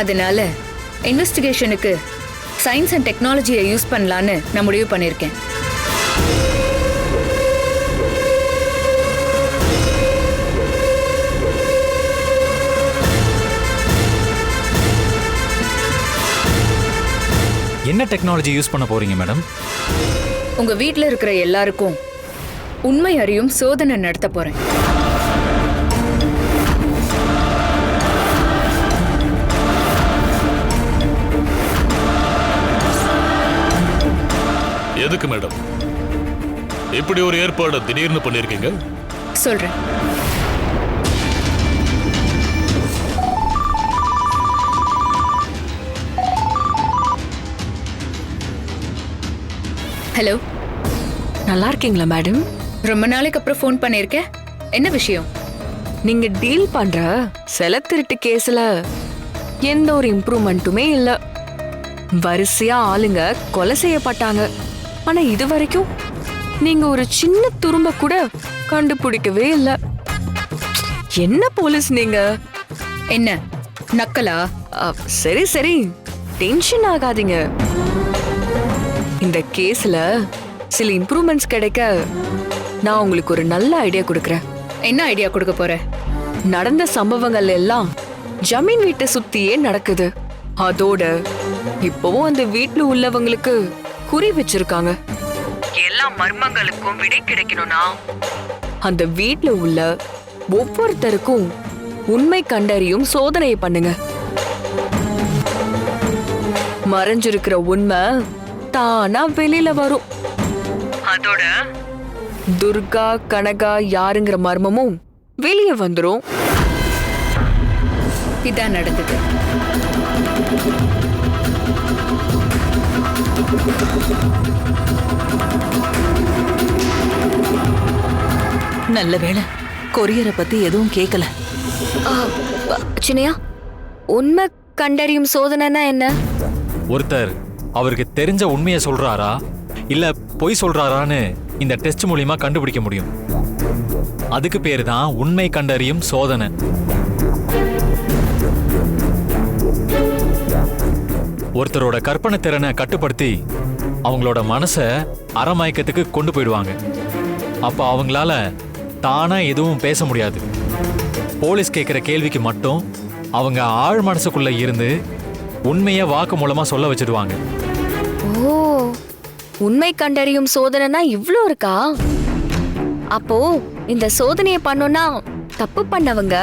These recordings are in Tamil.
அதனால இன்வெஸ்டிகேஷனுக்கு சயின்ஸ் அண்ட் டெக்னாலஜியை யூஸ் பண்ணலான்னு நான் முடிவு பண்ணியிருக்கேன். என்ன டெக்னாலஜி யூஸ் பண்ண போறீங்க மேடம்? உங்க வீட்ல இருக்கிற எல்லாருக்கும் உண்மை அறியும் சோதனை நடத்த போறேன். எதுக்கு மேடம் இப்படி ஒரு ஏற்பாடு திடீர்னு பண்ணிருக்கீங்க? சொல்றேன். ஹலோ, நல்லா இருக்கீங்களா மேடம்? ரொம்ப நாளைக்கு அப்புறம் ஃபோன் பண்ணிருக்கேன். என்ன விஷயம்? நீங்க டீல் பண்ற செல திருட்டு கேஸ்ல எந்த ஒரு இம்ப்ரூவ்மெண்ட்டுமே இல்ல. வரிசையா ஆளுங்க கொலை செய்யப்பட்டாங்க. ஆனா இது வரைக்கும் நீங்க ஒரு சின்ன துரும்ப கூட கண்டுபிடிக்கவே இல்ல. என்ன போலீஸ் நீங்க? என்ன நக்கலா? சரி சரி, டென்ஷன் ஆகாதீங்க. இந்த கேஸ்ல சில இம்ப்ரூவ்மெண்ட்ஸ் கிடைக்க நான் உங்களுக்கு ஒரு நல்ல ஐடியா கொடுக்கறேன். என்ன ஐடியா கொடுக்க போற? நடந்த சம்பவங்கள் எல்லாம் ஜமீன் வீட்டை சுத்தியே நடக்குது. அதோட இப்பவும் அந்த வீட்டுல உள்ளவங்களுக்கு குறி வச்சிருக்காங்க. எல்லா மர்மங்களுக்கும் விடை கிடைக்கணும்னா அந்த வீட்டுல உள்ள ஒவ்வொருத்தருக்கும் உண்மை கண்டறியும் சோதனையை பண்ணுங்க. மறைஞ்சிருக்கிற உண்மை தானா வெளியில வரும். அதோட துர்கா கனகா யாருங்கிற மர்மமும் வெளியே வந்துரும். இதான் நடந்தது. நல்ல வேளை கொரியரை பத்தி எதுவும் கேட்கல. சின்னையா, உண்மை கண்டறியும் சோதனைனா என்ன? ஒருத்தர் அவருக்கு தெரிஞ்ச உண்மையை சொல்றாரா இல்ல பொய் சொல்றாரான்னு இந்த டெஸ்ட் மூலியமா கண்டுபிடிக்க முடியும். அதுக்கு பேரு தான் உண்மை கண்டறியும் சோதனை. ஒருத்தரோட கற்பனை திறனை கட்டுப்படுத்தி அவங்களோட மனசை அறமயக்கத்துக்கு கொண்டு போயிடுவாங்க. அப்ப அவங்களால தானா எதுவும் பேச முடியாது. போலீஸ் கேட்கிற கேள்விக்கு மட்டும் அவங்க ஆழ் மனசுக்குள்ள இருந்து உண்மையை வாக்கு மூலமா சொல்ல வச்சிடுவாங்க. ஓ, உண்மை கண்டறியும் சோதனைனா இவ்ளோ இருக்கா? அப்போ இந்த சோதனையை பண்ணோம்னா தப்பு பண்ணவங்க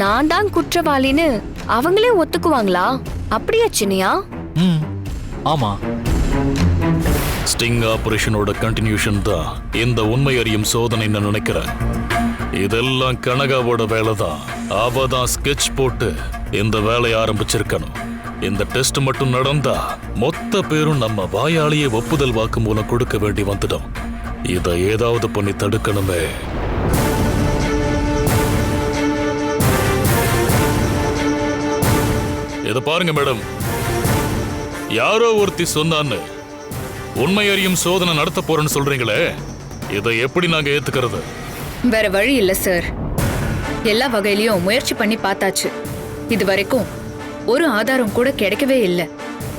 நான் தான் குற்றவாளின்னு அவங்களே ஒத்துக்குவாங்களா? அப்படியா சின்னையா? ஆமா. ஸ்டிங் ஆபரேஷனோட கண்டினியூஷன் தான் இந்த உண்மை அறியும் சோதனைன்னு நினைக்கிறேன். இதெல்லாம் கனகாவோட வேலை தான். அவ தான் ஸ்கெட்ச் போட்டு இந்த வேலையை ஆரம்பிச்சிருக்கணும். இந்த டெஸ்ட் மட்டும் நடந்தா மொத்த பேரும் நம்ம வாயாலேயே ஒப்புதல் வாக்கு மூலம் கொடுக்க வேண்டி வந்துடும். இதை ஏதாவது பண்ணி தடுக்கணுமே. இத பாருங்க மேடம், யாரோ ஒருத்தி சொன்னான்னு உண்மை அறியும் சோதனை நடத்த போறேன்னு சொல்றீங்களே, இதை எப்படி நாங்க ஏத்துக்கிறது? வேற வழி இல்ல சார். எல்லா வகையிலயும் முயற்சி பண்ணி பார்த்தாச்சு. இது வரைக்கும் ஒரு ஆதாரம் கூட கிடைக்கவே இல்லை.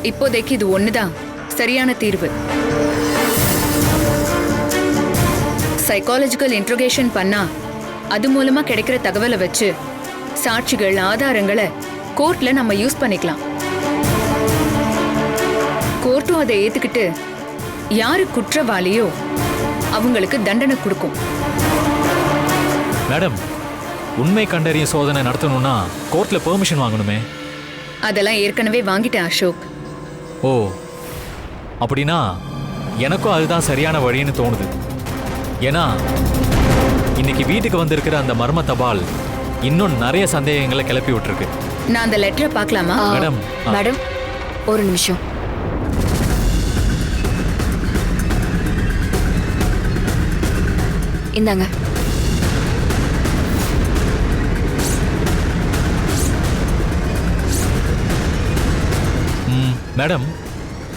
இப்போதைக்கு இது ஒண்ணுதான் சரியான தீர்வு. சைக்காலஜிக்கல் இன்ட்ரோகேஷன் பண்ணா அது மூலமா கிடைக்கிற தகவலை வச்சு சாட்சிகள் ஆதாரங்களை கோர்ட்ல நம்ம யூஸ் பண்ணிக்கலாம். கோர்ட்டும் அதை ஏத்துக்கிட்டு யாரு குற்றவாளியோ அவங்களுக்கு தண்டனை கொடுக்கும். மேடம், உண்மை கண்டறியும் சோதனை நடத்தணும்னா கோர்ட்ல பெர்மிஷன் வாங்கணுமே. அதெல்லாம் ஏற்கனவே வாங்கிட்டேன் அசோக். ஓ, அப்படின்னா எனக்கும் அதுதான் சரியான வழின்னு தோணுது. ஏன்னா இன்னைக்கு வீட்டுக்கு வந்திருக்கிற அந்த மர்ம தபால் இன்னும் நிறைய சந்தேகங்களை கிளப்பி விட்டுருக்கு. நான் அந்த லெட்டரை பார்க்கலாமா? மேடம் மேடம், ஒரு நிமிஷம். இந்தாங்க. மேடம்,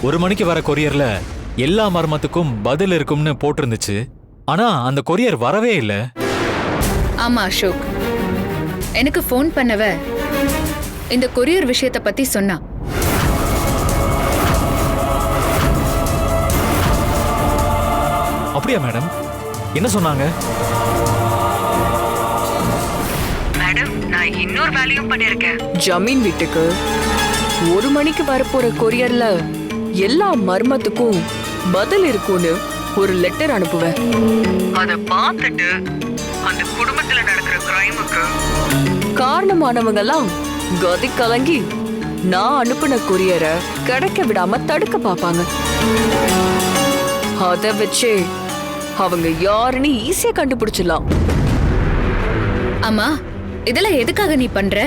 1 மணிக்கு வர கொரியர்ல எல்லா மர்மத்துக்கும் பதில் இருக்கும்னு போட்டிருந்துச்சு. ஆனா அந்த கொரியர் வரவே இல்லை. ஆமா அசோக், எனக்கு ஃபோன் பண்ணவ இந்த கொரியர் விஷயத்தை பத்தி சொன்னா. அப்படியா மேடம்? என்ன சொன்னாங்க? மேடம், நான் இன்னொரு வேலையும் பண்ணிருக்கேன். ஜமீன் வீட்டுக்கு 1 மணிக்கு வரப்போற கொரியர்ல எல்லா மர்மத்துக்கும் பதில் இருக்கும்னு ஒரு லெட்டர் அனுப்புவேன். அத பார்த்துட்டு அந்த குடும்பத்துல நடக்கிற கிரைமுக்கு காரணமானவங்க எல்லாம் கதி கலங்கி நான் அனுப்பின கொரியரை கிடைக்க விடாம தடுக்க பாப்பாங்க. அத வச்சே அவங்க யாருன்னு ஈஸியா கண்டுபிடிச்சிடலாம். அம்மா, இதெல்லாம் எதுக்காக நீ பண்ற?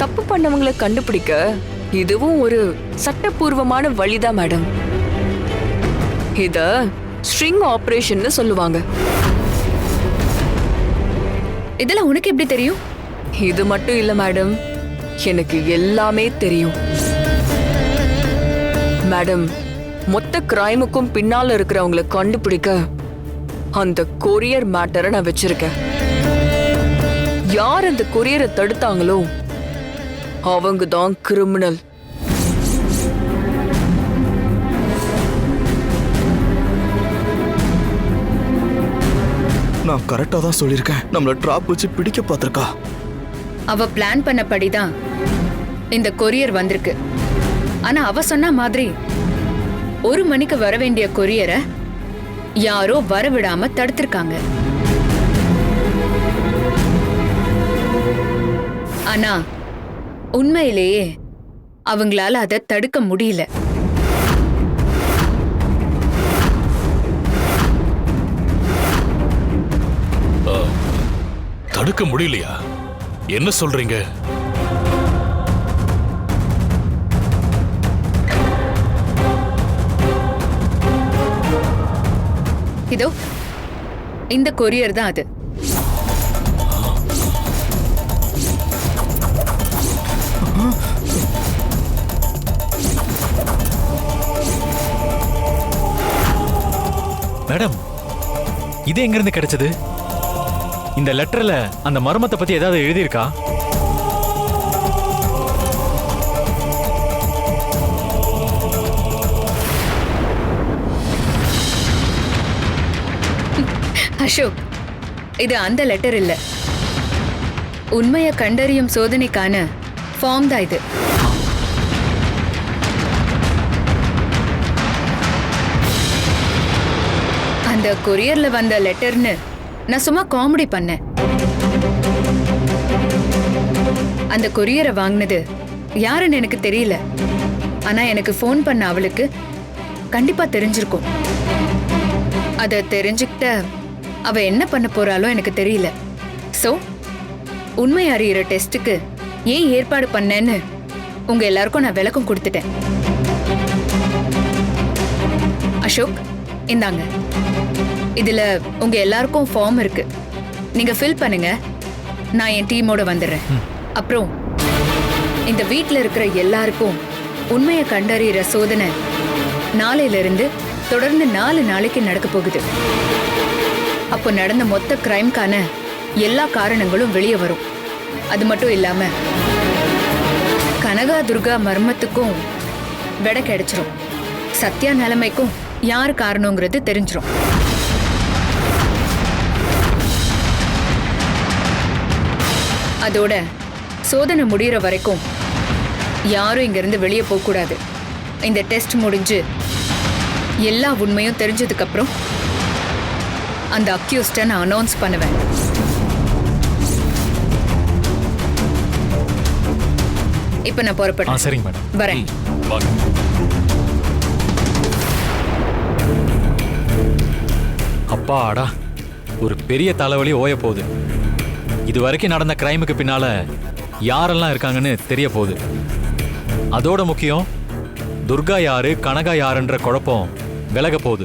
தப்பு பண்ணவங்களை கண்டுபிடிக்க இதுவும் ஒரு சட்டப்பூர்வமான வழிதான் மேடம். இத ஸ்ட்ரிங் ஆபரேஷன் சொல்லுவாங்க. இதெல்லாம் உனக்கு எப்படி தெரியும்? இது மட்டும் இல்ல மேடம், எனக்கு எல்லாமே தெரியும். மேடம், மொத்த கிரைமுக்கும் பின்னால இருக்கிறவங்களை கண்டுபிடிக்க அந்த கொரியர் மேட்டரை நான் வச்சிருக்கேன். யார் அந்த கொரியரை தடுத்தாங்களோ அவங்க தான் கிரிமினல். நான் கரெக்டா தான் சொல்லியிருக்கேன். நம்மள ட்ராப் வச்சு பிடிக்க பார்த்திருக்கா. அவ பிளான் பண்ணபடிதான் இந்த கொரியர் வந்திருக்கு. ஆனா அவ சொன்ன மாதிரி 1 மணிக்கு வர வேண்டிய கொரியரை யாரோ வரவிடாம தடுத்திருக்காங்க. ஆனா உண்மையிலேயே அவங்களால அதை தடுக்க முடியல. தடுக்க முடியலையா? என்ன சொல்றீங்க? இதோ இந்த கொரியர் தான் அது. மேடம், இது எங்க இருந்து கிடைச்சது? இந்த லெட்டர்ல அந்த மர்மத்தை பத்தி ஏதாவது எழுதியிருக்கா? அசோக், இது அந்த லெட்டர் இல்ல. உண்மையை கண்டறியும் சோதனைக்கான ஃபார்ம் தான் இது. அந்த கொரியர்ல வந்த லெட்டர்னு நான் சும்மா காமெடி பண்ணேன். அந்த கொரியரை வாங்கினது யாருன்னு எனக்கு தெரியல. ஆனா எனக்கு ஃபோன் பண்ண அவளுக்கு கண்டிப்பா தெரிஞ்சிருக்கும். அதை தெரிஞ்சுக்கிட்ட அவ என்ன பண்ண போறாளோ எனக்கு தெரியல. சோ உண்மை அறியிற டெஸ்ட்டுக்கு ஏன் ஏற்பாடு பண்ணேன்னு உங்க எல்லாருக்கும் நான் விளக்கம் கொடுத்துட்டேன். அசோக், இந்தாங்க. இதுல உங்க எல்லாருக்கும் ஃபார்ம் இருக்கு. நீங்க ஃபில் பண்ணுங்க. நான் என் டீமோட வந்துடுறேன். அப்புறம் இந்த வீட்ல இருக்கிற எல்லாருக்கும் உண்மையை கண்டறியிற சோதனை நாளையில இருந்து தொடர்ந்து 4 நாளைக்கு நடக்க போகுது. அப்போ நடந்த மொத்த கிரைம்கான எல்லா காரணங்களும் வெளியே வரும். அது மட்டும் இல்லாம கனகா துர்கா மர்மத்துக்கும் விடை கிடைச்சிரும். சத்யா நிலைமைக்கும் யார் காரணங்கிறது தெரிஞ்சிரும். அதோட சோதனை முடிகிற வரைக்கும் யாரும் இங்கிருந்து வெளியே போக கூடாது. இந்த டெஸ்ட் முடிஞ்சு எல்லா உண்மையும் தெரிஞ்சதுக்கு அப்புறம் அந்த அக்யூஸ்ட நான் அனௌன்ஸ் பண்ணுவேன். இப்ப நான் புறப்பட்டேன். சரிங்க மேடம், வரேன். அப்பாடா, ஒரு பெரிய தலைவலி ஓய போகுது. இது வரைக்கும் நடந்த கிரைமுக்கு பின்னால யாரெல்லாம் இருக்காங்கன்னு தெரிய போகுது. அதோட முக்கியம், துர்கா யாரு கனகா யாருன்ற குழப்பம் விலக போகுது.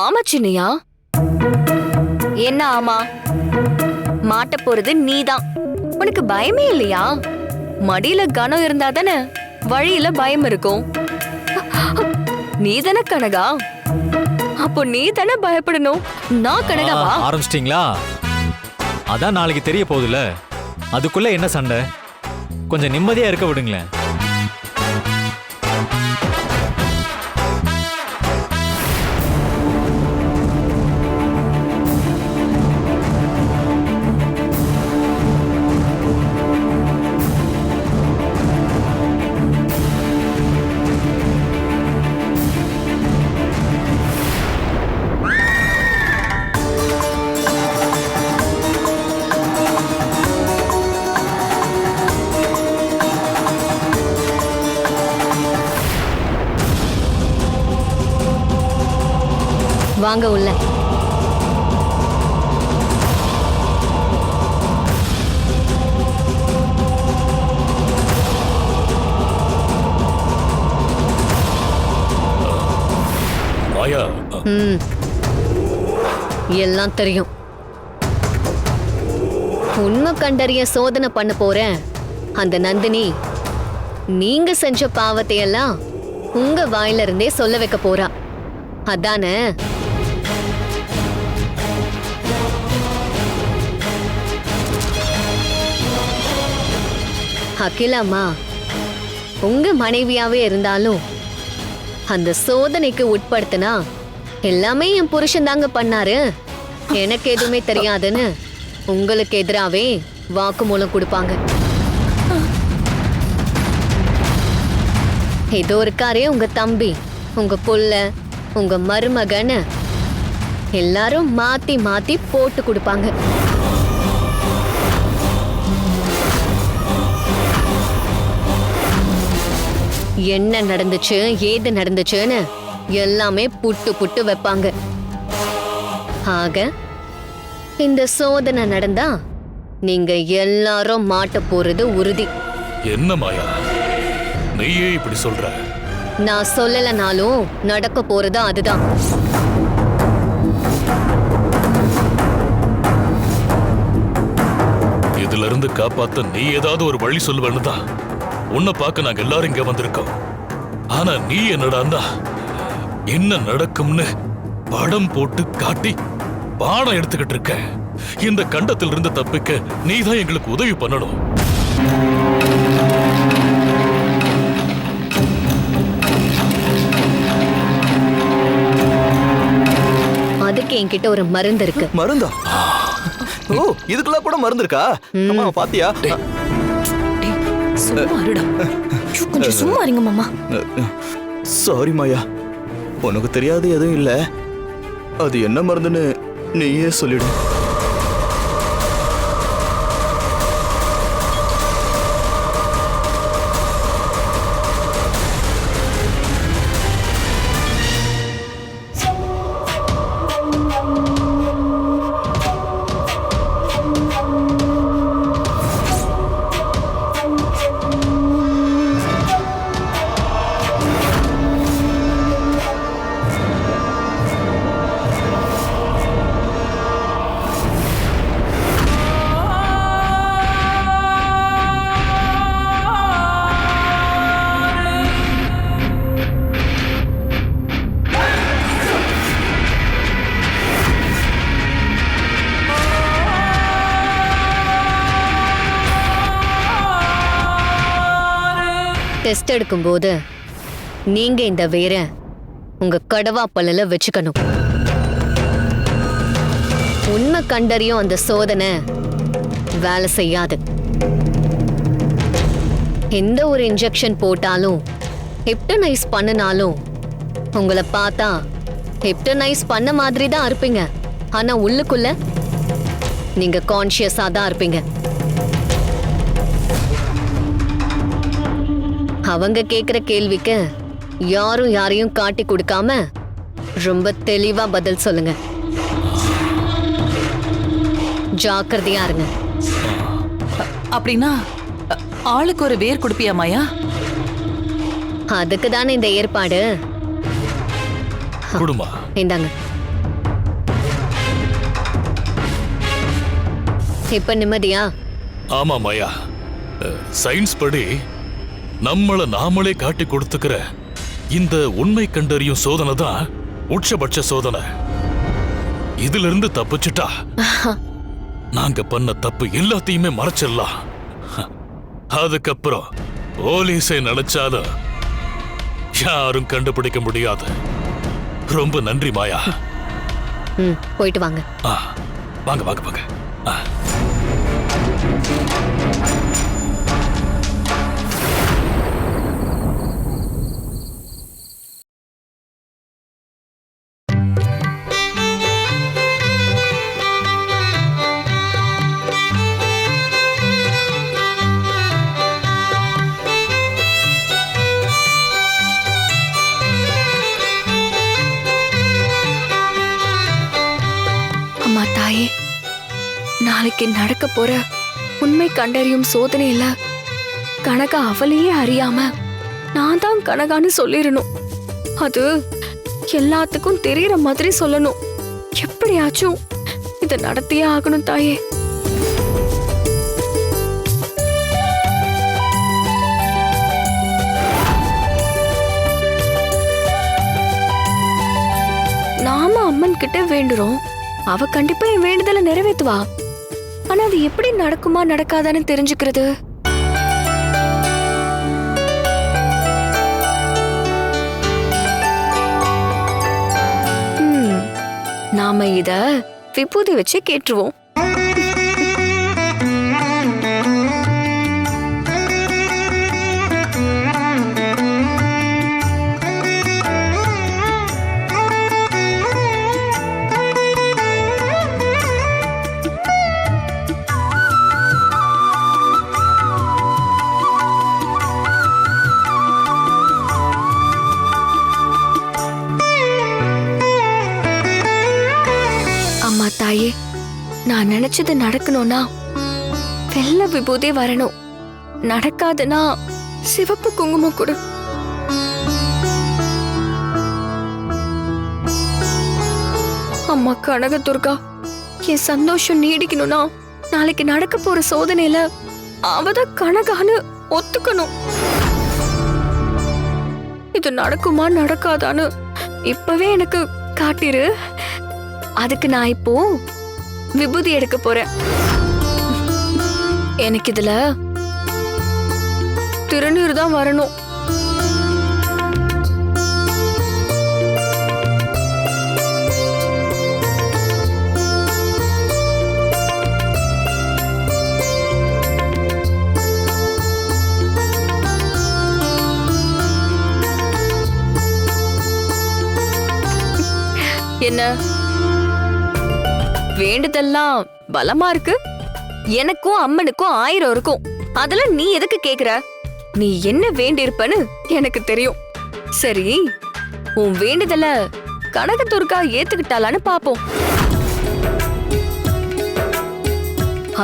ஆமா சின்னையா. என்ன ஆமா? மாட்ட போறது நீதான். உனக்கு பயமே இல்லையா? மடியில கனம் இருந்தா தானே வழியில பயம் இருக்கும். நீ தானே கனகா, அப்போ நீ தானே பயப்படணும். நான் கனகாவா? ஆரம்பிச்சிட்டீங்களா? அதான் நாளைக்கு தெரிய போகுதுல. அதுக்குள்ள என்ன சண்டை? கொஞ்சம் நிம்மதியா இருக்க விடுங்களேன். வாங்க உள்ள. மாயா, எல்லாம் தெரியும். உண்மை கண்டறிய சோதனை பண்ண போறேன். அந்த நந்தினி நீங்க செஞ்ச பாவத்தை எல்லாம் உங்க வாயில இருந்தே சொல்ல வைக்க போறா. அதானே? அகிலாமா உங்க மனைவியாவே இருந்தாலும் அந்த சோதனைக்கு உட்படுத்தினா எல்லாமே என் புருஷன் தாங்க பண்ணாரு, எனக்கு எதுவுமே தெரியாதுன்னு உங்களுக்கு எதிராவே வாக்குமூலம் கொடுப்பாங்க. ஏதோ இருக்காரே உங்க தம்பி, உங்க புள்ள, உங்க மருமகன்னு எல்லாரும் மாத்தி மாத்தி போட்டு கொடுப்பாங்க. என்ன நடந்துச்சு, ஏது நடந்துச்சுன்னு எல்லாமே புட்டு புட்டு வைப்பாங்க. ஆக இந்த சோதனை நடந்தா நீங்க எல்லாரும் மாட்ட போறது உறுதி. என்ன மாயா நீயே இப்படி சொல்ற? நான் சொல்லலனாலும் நடக்க போறது அதுதான். இதுல இருந்து காப்பாத்த நீ ஏதாவது ஒரு வழி சொல்லுவேன்னு தான் உன்னை பார்க்க நாங்க எல்லாரும் இங்க வந்திருக்கோம். ஆனா நீ என்னடான்னா என்ன நடக்கும்னு படம் போட்டு காட்டி பாடம் எடுத்துக்கிட்டு இருக்க. இந்த கண்டத்தில் இருந்து தப்பிக்க நீ தான் எங்களுக்கு உதவி பண்ணணும். அதுக்கு என்கிட்ட ஒரு மருந்து இருக்கு. மருந்தா? ஓ, இதுக்கெல்லாம் கூட மருந்து இருக்கா? அம்மா பாத்தியா? சும்மா இருடா. கொஞ்சம் சும்மா இருங்க மாமா. சாரி மாயா, உனக்கு தெரியாது எதுவும் இல்ல. அது என்ன மருந்துன்னு நீயே சொல்லிடு. டெஸ்ட் எடுக்கும்போது நீங்க இந்த வேரை உங்க கடவாப்பல்ல வச்சுக்கணும். உண்மை கண்டறியும் அந்த சோதனை வேலை செய்யாது. எந்த ஒரு இன்ஜெக்ஷன் போட்டாலும் ஹிப்டனைஸ் பண்ணினாலும் உங்களை பார்த்தா ஹிப்டனைஸ் பண்ண மாதிரி தான் இருப்பீங்க. ஆனா உள்ளுக்குள்ள நீங்க கான்ஷியஸா தான் இருப்பீங்க. அவங்க கேக்குற கேள்விக்கு யாரும் யாரையும் காட்டி கொடுக்காம ரொம்ப தெளிவா பதில் சொல்லுங்க. ஜாக்கிரதையா இருங்க. அப்படின்னா ஆளுக்கு ஒரு வேர் கொடுப்பியா மாயா? அதுக்கு தானே இந்த ஏற்பாடு. குடுமா இந்தாங்க. இப்ப நிம்மதியா? ஆமா மாயா, சயின்ஸ் படி நம்மள நாமளே காட்டி கொடுத்துக்கிற இந்த உண்மை கண்டறியும் சோதனை தான் உச்சபட்ச சோதனை. இதுல இருந்து தப்பிச்சுட்டா நாங்க பண்ண தப்பு எல்லாத்தையுமே மறைச்சிடலாம். அதுக்கப்புறம் போலீஸை நினைச்சாலும் யாரும் கண்டுபிடிக்க முடியாது. ரொம்ப நன்றி மாயா. போயிட்டு வாங்க. வாங்க வாங்க வாங்க. அம்மா தாயே, நாளைக்கு நடக்க போற உண்மை கண்டறியும் சோதனையில கனகா அவளையே அறியாம நான் தான் கனகான்னு சொல்லிடணும். அது எல்லாத்துக்கும் தெரியற மாதிரி சொல்லணும். எப்படியாச்சும் இதை நடத்தியே ஆகணும் தாயே. நாம அம்மன் கிட்ட வேண்டுறோம், அவ கண்டிப்பா என் வேண்டுதலை நிறைவேத்துவா. ஆனா அது எப்படி நடக்குமா நடக்காதான்னு தெரிஞ்சுக்கிறது? நாம இத விபூதி வச்சு கேட்டுருவோம். தாயே, நான் நினைச்சது நடக்கணும்னா வெள்ளை விபூதி வரணும். நடக்காதுன்னா சிவப்பு குங்குமம் கொடு. அம்மா கனகதுர்கா, என் சந்தோஷம் நீடிக்கணும்னா நாளைக்கு நடக்க போற சோதனையில அவதான் கனகான்னு ஒத்துக்கணும். இது நடக்குமா நடக்காதான்னு இப்பவே எனக்கு காட்டிரு. அதுக்கு நான் இப்போ விபூதி எடுக்க போறேன். எனக்கு இதுல திருநீர் தான் வரணும். என்ன வேண்டுதெல்லாம் பலமா இருக்கு? எனக்கும் அம்மனுக்கும் 1000 இருக்கும். அதுல நீ எதுக்கு கேக்குற? நீ என்ன வேண்டியிருப்பன்னு எனக்கு தெரியும். சரி, உன் வேண்டுதல கனகதுர்கா ஏத்துக்கிட்டாளான்னு பாப்போம்.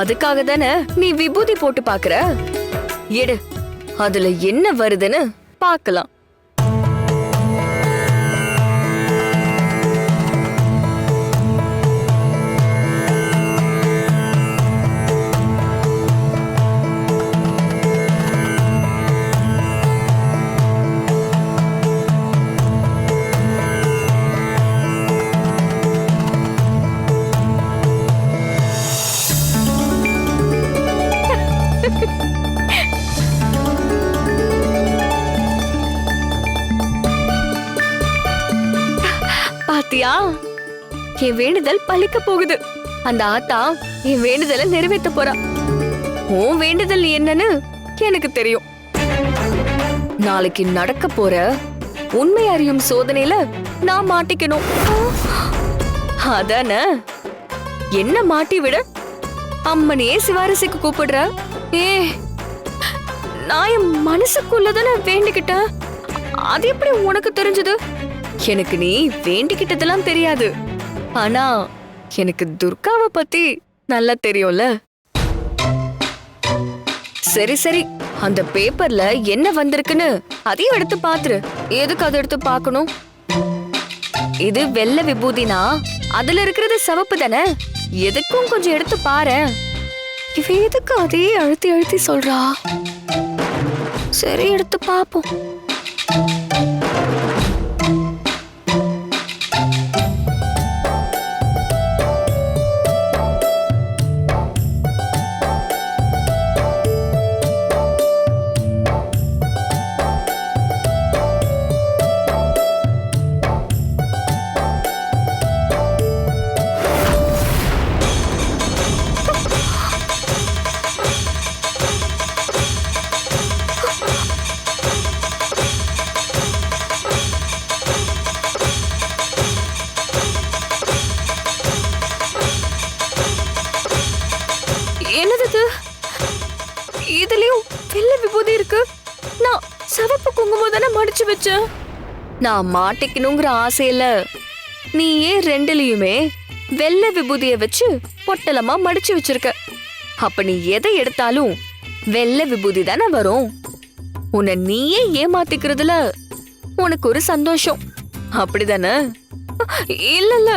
அதுக்காக தானே நீ விபூதி போட்டு பாக்குற. எடு, அதுல என்ன வருதுன்னு பாக்கலாம். பாத்தியா, என் வேண்டுதல் பலிக்க போகுது. அந்த ஆத்தா என் வேண்டுதலை நிறைவேற்ற போறா. உன் வேண்டுதல் என்னன்னு எனக்கு தெரியும். நாளைக்கு நடக்க போற உண்மை அறியும் சோதனையில நான் மாட்டிக்கணும். அதான என்ன மாட்டி விட அம்மனையே சிவாரிசைக்கு கூப்பிடுற. நான் என் மனசுக்குள்ளதான வேண்டிக்கிட்டேன். அது எப்படி உனக்கு தெரிஞ்சது? எனக்கு நீ வேண்டிக்கிட்டதெல்லாம் தெரியாது. ஆனா எனக்கு துர்காவை பத்தி நல்லா தெரியும்ல. சரி சரி, அந்த பேப்பர்ல என்ன வந்திருக்குன்னு அதையும் எடுத்து பாத்துரு. எதுக்கு அதை எடுத்து பார்க்கணும்? இது வெள்ளை விபூதினா அதுல இருக்கிறது சிவப்பு தானே. எதுக்கும் கொஞ்சம் எடுத்து பாரு. இவ எதுக்கு அதையே அழுத்தி அழுத்தி சொல்றா? சரி, எடுத்து பாப்போம். நான் மாட்டிக்கணுங்கிற ஆசையில நீ ஏன் ரெண்டுலயுமே வெள்ளை விபூதிய வச்சு பொட்டலமா மடிச்சு வச்சிருக்க. அப்ப நீ எதை எடுத்தாலும் வெள்ளை விபூதி தானே வரும். உன்னை நீயே ஏமாத்திக்கிறதுல உனக்கு ஒரு சந்தோஷம் அப்படிதானே? இல்ல இல்ல,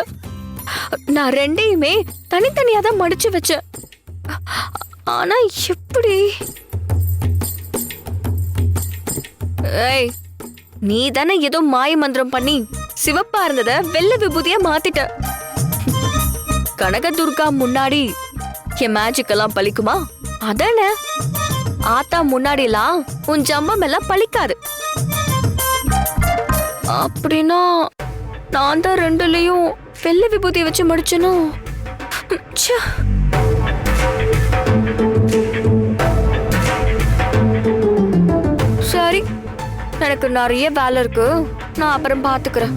நான் ரெண்டையுமே தனித்தனியா தான் மடிச்சு வச்சேன். ஆனா எப்படி? ஏய், நீ தானே ஏதோ மாய மந்திரம் பண்ணி சிவப்பா இருந்தத வெள்ளை விபூதியா மாத்திட்ட. கனகதுர்கா முன்னாடி என் மேஜிக் எல்லாம் பலிக்குமா? அதானே. ஆத்தா முன்னாடிலாம் உன் ஜம்மம் எல்லாம் பலிக்காது. அப்படின்னா நான் தான் ரெண்டுலயும் வெள்ளை விபூதியை வச்சு முடிச்சனும். சரி, எனக்கு நிறைய வேலை இருக்கு, நான் அப்புறம் பாத்துக்கிறேன்.